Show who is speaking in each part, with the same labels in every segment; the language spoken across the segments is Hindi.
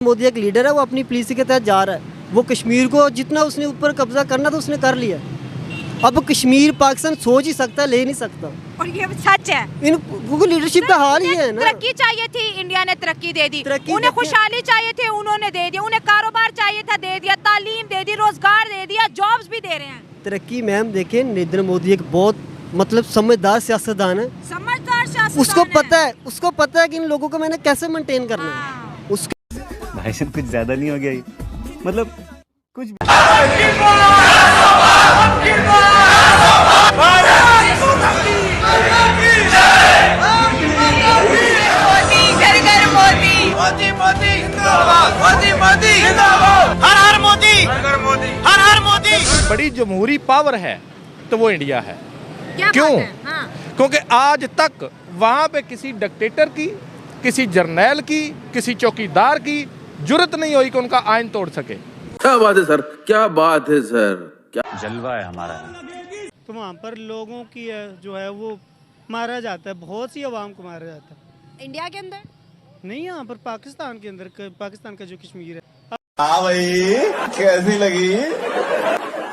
Speaker 1: मोदी एक लीडर है, वो अपनी पॉलिसी के तहत जा रहा है। वो कश्मीर को जितना उसने ऊपर कब्जा करना था उसने कर लिया। अब कश्मीर पाकिस्तान सोच ही सकता, ले नहीं सकता।
Speaker 2: और ये सच है।
Speaker 1: इनको लीडरशिप का हाल ही है ना।
Speaker 2: तरक्की चाहिए थी, इंडिया ने तरक्की दे दी। उन्हें खुशहाली चाहिए थी, उन्होंने दे दिया। उन्हें कारोबार चाहिए था, दे दिया। तालीम दे दी, रोजगार दे दिया, जॉब्स भी दे रहे हैं।
Speaker 1: तरक्की मैम देखें, नरेंद्र मोदी एक बहुत मतलब समझदार सियासतदान है।
Speaker 2: समझदार सियासतदान
Speaker 1: उसको पता है कि इन लोगों को मैंने कैसे मेंटेन करना है। उसके
Speaker 3: भाई साहब कुछ ज्यादा नहीं हो गया ये? मतलब कुछ
Speaker 4: बड़ी जमहूरी पावर है तो वो इंडिया है। क्यों?
Speaker 2: हाँ।
Speaker 4: क्योंकि आज तक वहाँ पे किसी डिक्टेटर की, किसी जर्नैल की, किसी चौकीदार की जुर्रत नहीं हुई कि उनका आइन तोड़ सके।
Speaker 5: क्या बात है सर, क्या बात है सर, क्या
Speaker 3: जलवा है हमारा।
Speaker 6: तो वहाँ पर लोगों की जो है वो मारा जाता है, बहुत सी आवाम को मारा जाता है।
Speaker 2: इंडिया के अंदर
Speaker 6: नहीं, यहाँ पर पाकिस्तान के अंदर, पाकिस्तान का जो कश्मीर है।
Speaker 7: हाँ भाई, कैसी लगी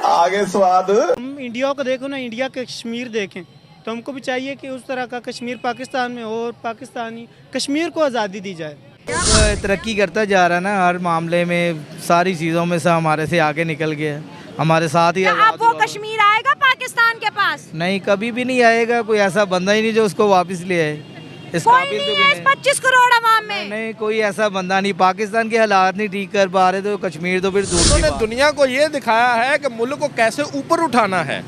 Speaker 7: आगे स्वाद?
Speaker 6: हम इंडिया को देखो ना, इंडिया का कश्मीर देखें तो हमको भी चाहिए कि उस तरह का कश्मीर पाकिस्तान में हो और पाकिस्तानी कश्मीर को आज़ादी दी जाए।
Speaker 8: तरक्की करता जा रहा है ना, हर मामले में, सारी चीज़ों में से हमारे से आगे निकल गया, हमारे साथ ही।
Speaker 2: अब वो कश्मीर आएगा पाकिस्तान के पास?
Speaker 8: नहीं, कभी भी नहीं आएगा। कोई ऐसा बंदा ही नहीं जो उसको वापस ले आए। इस काबिल तो भी
Speaker 2: 25 करोड़ आवाम में
Speaker 8: नहीं, कोई ऐसा बंदा नहीं। पाकिस्तान के हालात नहीं ठीक कर पा रहे तो कश्मीर तो फिर दूर की
Speaker 4: उन्होंने
Speaker 8: बात।
Speaker 4: दुनिया को ये दिखाया है कि मुल्क को कैसे ऊपर उठाना है।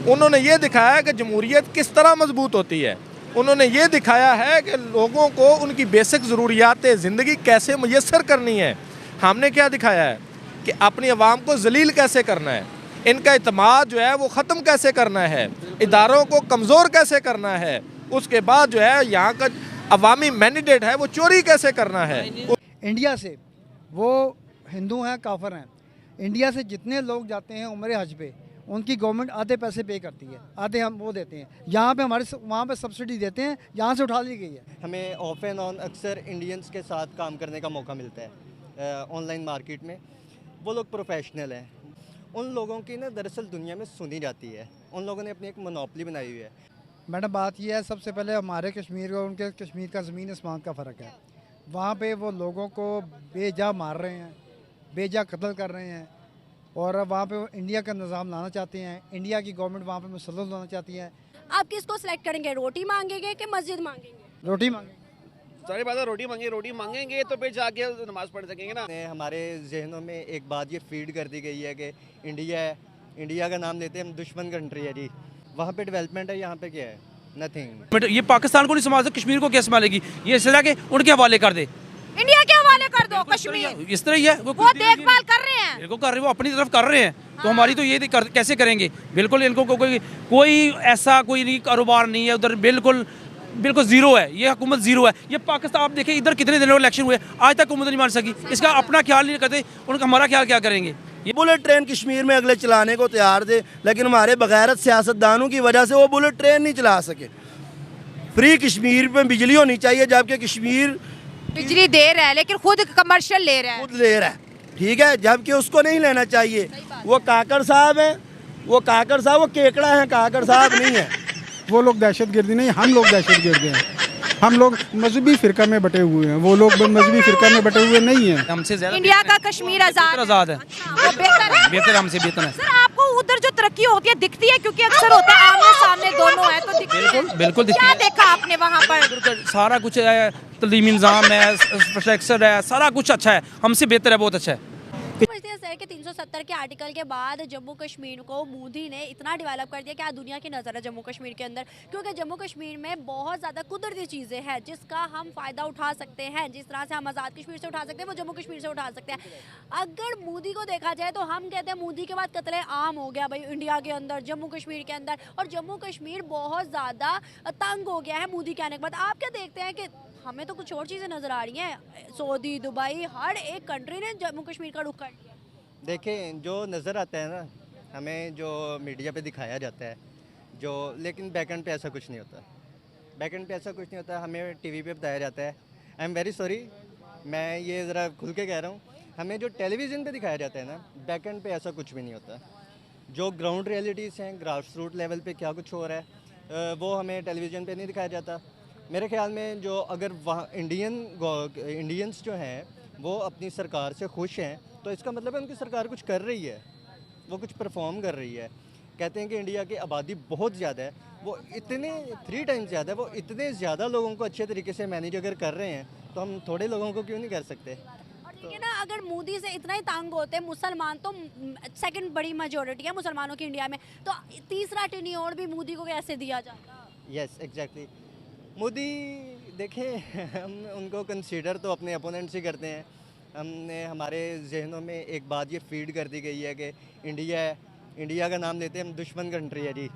Speaker 4: उन्होंने ये दिखाया है कि जमहूरियत किस तरह मजबूत होती है। उन्होंने ये दिखाया है कि लोगों को उनकी बेसिक ज़रूरियात ज़िंदगी कैसे मुयस्सर करनी है। हमने क्या दिखाया है कि अपनी आवाम को जलील कैसे करना है, इनका इत्मीनान जो है वो ख़त्म कैसे करना है, इदारों को कमज़ोर कैसे करना है, उसके बाद जो है यहाँ का अवामी मैंडेट है वो चोरी कैसे करना है।
Speaker 9: इंडिया से वो हिंदू हैं, काफिर हैं, इंडिया से जितने लोग जाते हैं उम्रे हज पे, उनकी गवर्नमेंट आधे पैसे पे करती है, आधे हम वो देते हैं। यहाँ पे हमारे वहाँ पे सब्सिडी देते हैं, यहाँ से उठा ली गई है।
Speaker 1: हमें ऑफ एंड ऑन अक्सर इंडियंस के साथ काम करने का मौका मिलता है ऑनलाइन मार्केट में। वो लोग प्रोफेशनल हैं। उन लोगों की ना दरअसल दुनिया में सुनी जाती है। उन लोगों ने अपनी एक मोनोपोली बनाई हुई है।
Speaker 9: मैडम बात यह है, सबसे पहले हमारे कश्मीर और उनके कश्मीर का ज़मीन आसमान का फ़र्क है। वहाँ पे वो लोगों को बेजा मार रहे हैं, बेजा कत्ल कर रहे हैं, और वहाँ पे इंडिया का निज़ाम लाना चाहते हैं। इंडिया की गवर्नमेंट वहाँ पे मुसल्लत होना चाहती है।
Speaker 2: आप किसको सिलेक्ट करेंगे? रोटी मांगेंगे कि मस्जिद मांगेंगे?
Speaker 9: रोटी मांगे।
Speaker 10: सारी बात है, रोटी मांगेंगे तो फिर जाके नमाज पढ़ सकेंगे ना।
Speaker 1: हमारे जहनों में एक बात ये फीड कर दी गई है कि इंडिया का नाम लेते हैं हम, दुश्मन कंट्री है जी। वहाँ पे डेवलपमेंट है, यहाँ पे क्या है? नथिंग।
Speaker 11: ये पाकिस्तान को नहीं संभाल, कश्मीर को कैसे संभालेगी? ये इस तरह के उनके हवाले कर दे,
Speaker 2: इंडिया के हवाले कर दो कश्मीर।
Speaker 11: इस तरह ही है।
Speaker 2: वो देखभाल कर रहे हैं,
Speaker 11: इनको कर रहे, वो अपनी तरफ कर रहे हैं। तो हमारी तो ये कैसे करेंगे? बिल्कुल इनको कोई ऐसा कोई नहीं, कारोबार नहीं है उधर, बिल्कुल जीरो है। ये हुकूमत जीरो है। ये पाकिस्तान आप देखें, इधर कितने दिनों इलेक्शन हुए, आज तक हुकूमत नहीं मान सकी। इसका अपना ख्याल नहीं करते, उनका हमारा ख्याल क्या करेंगे?
Speaker 10: ये बुलेट ट्रेन कश्मीर में अगले चलाने को तैयार थे, लेकिन हमारे बगैरत सियासतदानों की वजह से वो बुलेट ट्रेन नहीं चला सके। फ्री कश्मीर में बिजली होनी चाहिए, जबकि कश्मीर
Speaker 2: बिजली दे रहा है लेकिन खुद कमर्शियल ले रहा है।
Speaker 10: खुद ले रहा है, ठीक है, जबकि उसको नहीं लेना चाहिए। वो काकड़ साहब हैं, वो केकड़ा हैं, काकड़ साहब नहीं है।
Speaker 9: वो लोग दहशतगर्दी नहीं, हम लोग दहशतगर्द हैं। हम लोग मजहबी फ़िरका में बटे हुए हैं, वो लोग मजहबी फ़िरका में बटे हुए नहीं हैं।
Speaker 11: हमसे ज़्यादा
Speaker 2: इंडिया का कश्मीर आज़ाद है। वो बेहतर है,
Speaker 11: बेहतर हमसे बेहतर है।
Speaker 2: सर आपको उधर जो तरक्की होती है दिखती है? क्योंकि अक्सर होता है आमने सामने दोनों है तो दिखती है।
Speaker 11: बिल्कुल दिखती
Speaker 2: क्या
Speaker 11: है।
Speaker 2: देखा आपने वहाँ पर?
Speaker 11: सारा कुछ है, तलीमी निज़ाम है, इंफ्रास्ट्रक्चर है, सारा कुछ अच्छा है, हमसे बेहतर है, बहुत अच्छा है।
Speaker 2: सर के 370 के आर्टिकल के बाद जम्मू कश्मीर को मोदी ने इतना डेवलप कर दिया कि आज दुनिया की नज़र है जम्मू कश्मीर के अंदर, क्योंकि जम्मू कश्मीर में बहुत ज़्यादा कुदरती चीज़ें हैं जिसका हम फ़ायदा उठा सकते हैं। जिस तरह से हम आज़ाद कश्मीर से उठा सकते हैं, वो जम्मू कश्मीर से उठा सकते हैं। अगर मोदी को देखा जाए तो हम कहते हैं मोदी के बाद कत्ले आम हो गया भाई इंडिया के अंदर, जम्मू कश्मीर के अंदर, और जम्मू कश्मीर बहुत ज़्यादा तंग हो गया है मोदी के आने के बाद। आप क्या देखते हैं कि हमें तो कुछ और चीज़ें नज़र आ रही हैं? सऊदी, दुबई, हर एक कंट्री ने जम्मू कश्मीर का रुख कर लिया।
Speaker 1: देखें, जो नज़र आता है ना हमें, जो मीडिया पे दिखाया जाता है जो, लेकिन बैकएंड पे ऐसा कुछ नहीं होता। बैकएंड पे ऐसा कुछ नहीं होता। हमें टीवी पे बताया जाता है। आई एम वेरी सॉरी, मैं ये ज़रा खुल के कह रहा हूँ, हमें जो टेलीविज़न पे दिखाया जाता है ना, बैक एंड पे ऐसा कुछ भी नहीं होता। जो ग्राउंड रियलिटीज़ हैं, ग्रास रूट लेवल पे क्या कुछ हो रहा है, वो हमें टेलीविज़न पे नहीं दिखाया जाता। मेरे ख्याल में जो अगर वहाँ इंडियंस जो हैं वो अपनी सरकार से खुश हैं, तो इसका मतलब है उनकी सरकार कुछ कर रही है, वो कुछ परफॉर्म कर रही है। कहते हैं कि इंडिया की आबादी बहुत ज़्यादा है, वो इतने 3 टाइम्स ज़्यादा है, वो इतने ज़्यादा लोगों को अच्छे तरीके से मैनेज अगर कर रहे हैं, तो हम थोड़े लोगों को क्यों नहीं कर सकते।
Speaker 2: और देखिए ना, अगर मोदी से इतना ही तंग होते हैं मुसलमान, तो सेकंड बड़ी मेजोरिटी है मुसलमानों की इंडिया में, तो तीसरा टेन्योर भी मोदी को कैसे दिया जाता?
Speaker 1: Yes exactly. मोदी देखें हम उनको कंसीडर तो अपने अपोनेंट्स ही करते हैं। हमने हमारे जहनों में एक बात ये फीड कर दी गई है कि इंडिया का नाम लेते हैं हम, दुश्मन कंट्री है जी।